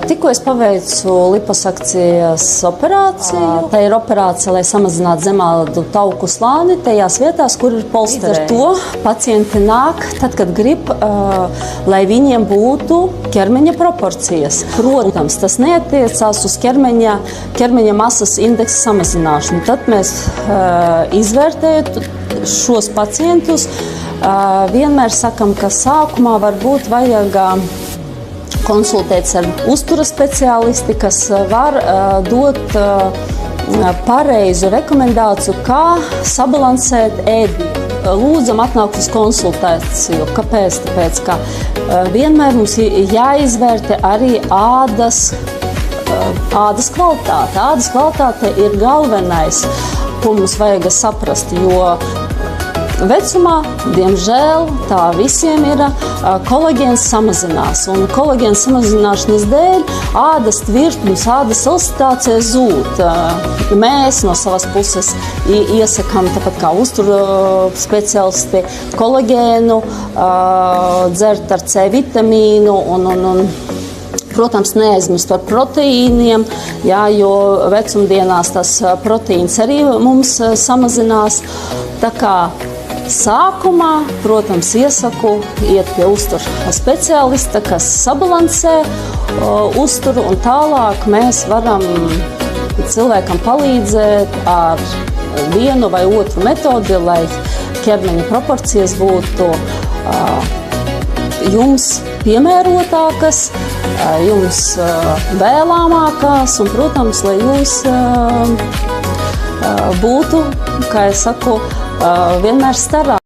Tikko es paveicu liposakcijas operāciju. Tā ir operācija, lai samazinātu zemādu tauku slāni tajās vietās, kur ir polsterēji. Ar to pacienti nāk, tad, kad grib, lai viņiem būtu ķermeņa proporcijas. Protams, tas neatiecās uz ķermeņa masas indeksa samazināšanu. Tad mēs izvērtējam šos pacientus. Vienmēr sakam, ka sākumā varbūt vajag konsultēties ar uztura speciālisti, kas var dot pareizu rekomendāciju, kā sabalansēt ēdienu. Lūdzam atnākt uz konsultāciju. Kāpēc? Tāpēc, ka vienmēr mums jāizvērtē arī ādas kvalitāte. Ādas kvalitāte ir galvenais, ko mums vajag saprast, jo vecumā, diemžēl, tā visiem ir, kolagēns samazinās. Un kolagēna samazināšanas dēļ ādas tvirtums, ādas elasitācija zūd. Mēs no savas puses iesakām, tāpat kā uztura speciālisti, kolagēnu, dzert ar C vitamīnu un protams, neaizmirst par proteīniem, jo vecumdienās tas proteīns arī mums samazinās. Tā kā sākumā, protams, iesaku iet pie uztura speciālista, kas sabalansē uzturu, un tālāk mēs varam cilvēkam palīdzēt ar vienu vai otru metodi, lai ķermeņa proporcijas būtu jums piemērotākas, jums vēlamākās, un, protams, lai jūs būtu, kā es saku, vienmēr starā.